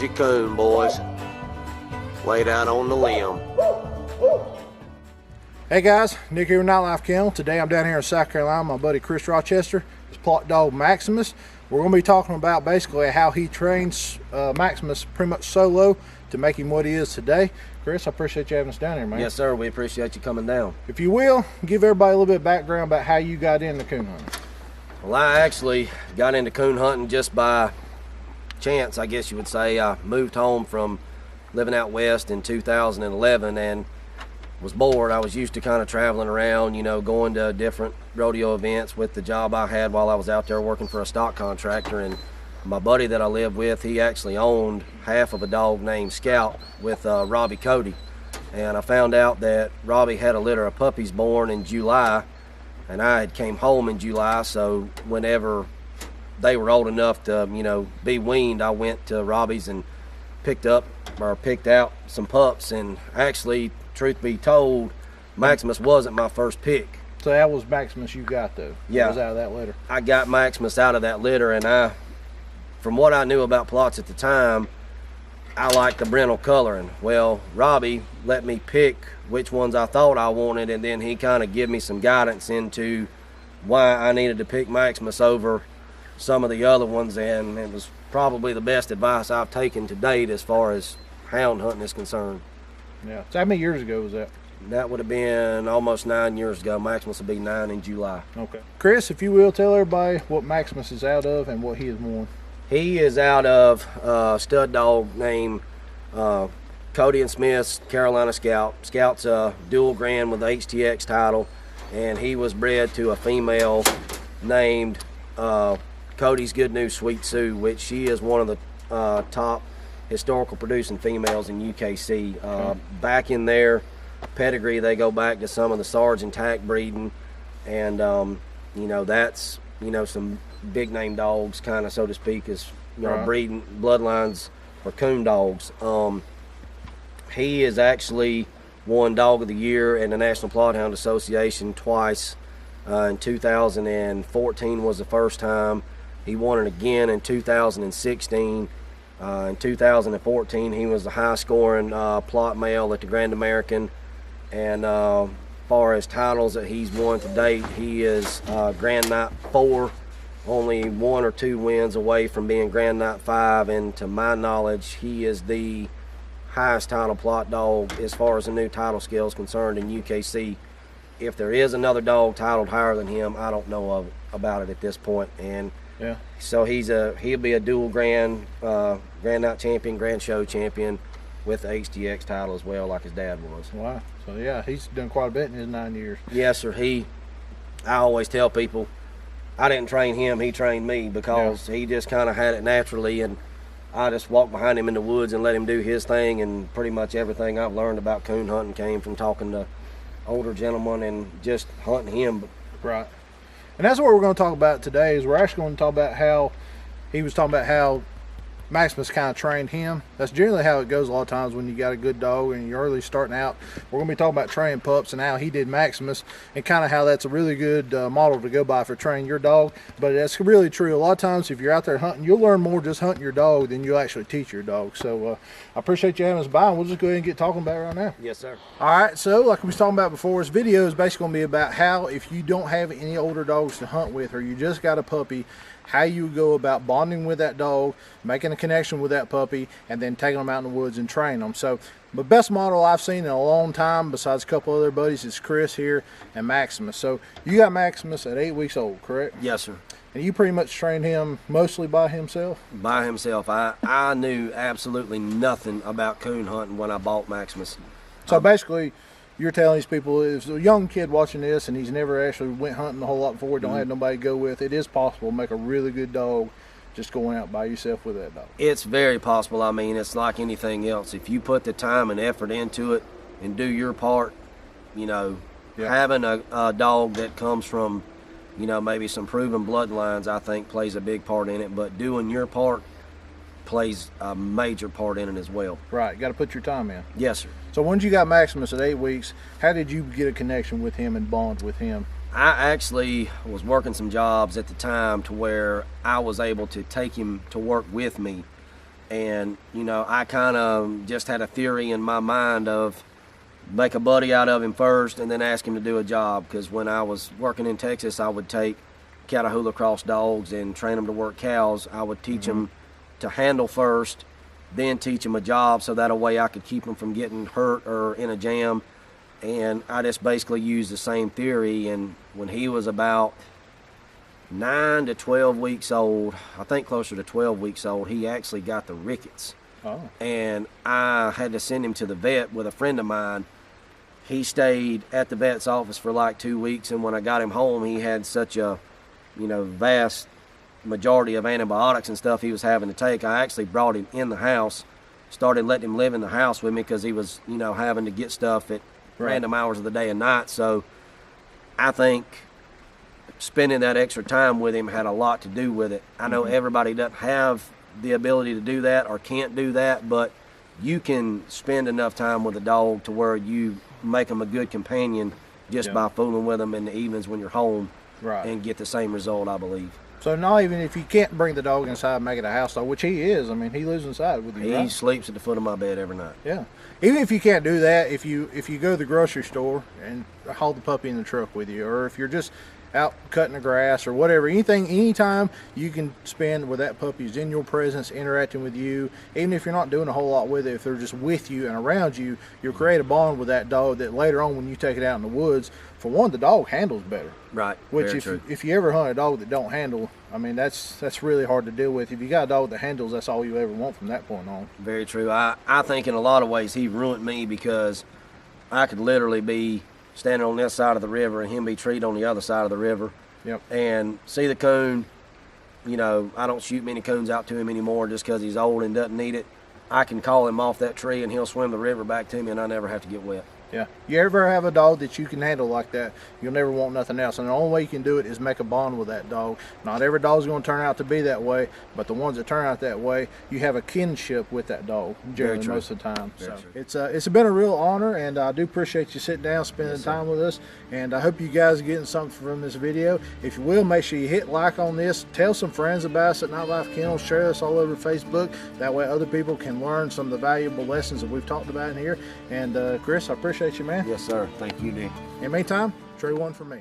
Here's your coon, boys. Laid out on the limb. Hey guys, Nick here with Nightlife Kennel. Today I'm down here in South Carolina. My buddy Chris Rochester, his plot dog Maximus. We're going to be talking about basically how he trains Maximus pretty much solo to make him what he is today. Chris, I appreciate you having us down here, man. Yes, sir. We appreciate you coming down. If you will, give everybody a little bit of background about how you got into coon hunting. Well, I actually got into coon hunting just by chance, I guess you would say. I moved home from living out west in 2011 and was bored. I was used to kind of traveling around, you know, going to different rodeo events with the job I had while I was out there working for a stock contractor. And my buddy that I lived with, he actually owned half of a dog named Scout with Robbie Cody. And I found out that Robbie had a litter of puppies born in July, and I had came home in July, so whenever they were old enough to, you know, be weaned, I went to Robbie's and picked out some pups. And actually, truth be told, Maximus wasn't my first pick. So that was Maximus you got though? Yeah. It was out of that litter? I got Maximus out of that litter, and from what I knew about plots at the time, I liked the brindle coloring. Well, Robbie let me pick which ones I thought I wanted, and then he kind of gave me some guidance into why I needed to pick Maximus over some of the other ones, and it was probably the best advice I've taken to date as far as hound hunting is concerned. Yeah. So how many years ago was that? That would have been almost 9 years ago. Maximus will be 9 in July. Okay. Chris, if you will, tell everybody what Maximus is out of and what he is worn. He is out of a stud dog named Cody and Smith's Carolina Scout. Scout's a dual grand with the HTX title, and he was bred to a female named Cody's Good News Sweet Sue, which she is one of the top historical producing females in UKC. Back in their pedigree, they go back to some of the Sarge and Tack breeding, and you know, that's, you know, some big name dogs, kind of, so to speak, as you know, breeding bloodlines for coon dogs. He is actually won Dog of the Year in the National Plothound Association twice. In 2014 was the first time. He won it again in 2016. In 2014, he was the high-scoring plot male at the Grand American. And far as titles that he's won to date, he is Grand Knight 4, only 1 or 2 wins away from being Grand Knight 5. And to my knowledge, he is the highest title plot dog as far as the new title scale is concerned in UKC. If there is another dog titled higher than him, I don't know about it at this point. And yeah, so he'll be a dual Grand Night champion, Grand Show champion with the HTX title as well, like his dad was. Wow. So yeah, he's done quite a bit in his 9 years. Yes, sir. I always tell people, I didn't train him, he trained me, because he just kind of had it naturally, and I just walked behind him in the woods and let him do his thing. And pretty much everything I've learned about coon hunting came from talking to older gentlemen and just hunting him. Right. And that's what we're going to talk about today. Is we're actually going to talk about how he was talking about how Maximus kind of trained him. That's generally how it goes a lot of times when you got a good dog and you're early starting out. We're going to be talking about training pups and how he did Maximus, and kind of how that's a really good model to go by for training your dog. But that's really true. A lot of times if you're out there hunting, you'll learn more just hunting your dog than you'll actually teach your dog. So I appreciate you having us by, and we'll just go ahead and get talking about it right now. Yes, sir. All right, so like we was talking about before, this video is basically going to be about how, if you don't have any older dogs to hunt with, or you just got a puppy, how you go about bonding with that dog, making a connection with that puppy, and then taking them out in the woods and training them. So the best model I've seen in a long time, besides a couple other buddies, is Chris here and Maximus. So you got Maximus at 8 weeks old, correct? Yes, sir. And you pretty much trained him mostly by himself? By himself. I knew absolutely nothing about coon hunting when I bought Maximus. So basically, you're telling these people, if a young kid watching this and he's never actually went hunting a whole lot before, don't have nobody to go with, it is possible to make a really good dog just going out by yourself with that dog. It's very possible. I mean, it's like anything else. If you put the time and effort into it and do your part, you know, having a dog that comes from, you know, maybe some proven bloodlines, I think plays a big part in it. But doing your part plays a major part in it as well. Right, got to put your time in. Yes, sir. So once you got Maximus at 8 weeks, how did you get a connection with him and bond with him? I actually was working some jobs at the time to where I was able to take him to work with me. And, you know, I kind of just had a theory in my mind of make a buddy out of him first and then ask him to do a job. Because when I was working in Texas, I would take Catahoula cross dogs and train them to work cows. I would teach them to handle first, then teach them a job, so that a way I could keep them from getting hurt or in a jam. And I just basically used the same theory. And when he was about 9 to 12 weeks old, I think closer to 12 weeks old, he actually got the rickets. Oh. And I had to send him to the vet with a friend of mine. He stayed at the vet's office for like 2 weeks, and when I got him home, he had such a, you know, vast majority of antibiotics and stuff he was having to take. I actually brought him in the house, started letting him live in the house with me because he was, you know, having to get stuff at random hours of the day and night. So I think spending that extra time with him had a lot to do with it. I know everybody doesn't have the ability to do that or can't do that, but you can spend enough time with a dog to where you make them a good companion just by fooling with them in the evenings when you're home, and get the same result, I believe. So not even if you can't bring the dog inside and make it a house dog, which he is. I mean, he lives inside with you. He sleeps at the foot of my bed every night. Yeah. Even if you can't do that, if you go to the grocery store and haul the puppy in the truck with you, or if you're just out cutting the grass or whatever, anytime you can spend where that puppy's in your presence, interacting with you, even if you're not doing a whole lot with it, if they're just with you and around you, you'll create a bond with that dog that later on when you take it out in the woods, for one, the dog handles better. Right. Which if you ever hunt a dog that don't handle, I mean, that's really hard to deal with. If you got a dog that handles, that's all you ever want from that point on. Very true. I think in a lot of ways he ruined me, because I could literally be standing on this side of the river and him be treed on the other side of the river. Yep. And see the coon, you know, I don't shoot many coons out to him anymore just because he's old and doesn't need it. I can call him off that tree and he'll swim the river back to me, and I never have to get wet. Yeah. You ever have a dog that you can handle like that, you'll never want nothing else. And the only way you can do it is make a bond with that dog. Not every dog's going to turn out to be that way, but the ones that turn out that way, you have a kinship with that dog generally most of the time. It's been a real honor, and I do appreciate you sitting down, spending time with us. And I hope you guys are getting something from this video. If you will, make sure you hit like on this. Tell some friends about us at Nightlife Kennels. Share us all over Facebook. That way other people can learn some of the valuable lessons that we've talked about in here. And Chris, I appreciate you, man. Yes, sir. Thank you, Nick. In the meantime, true one for me.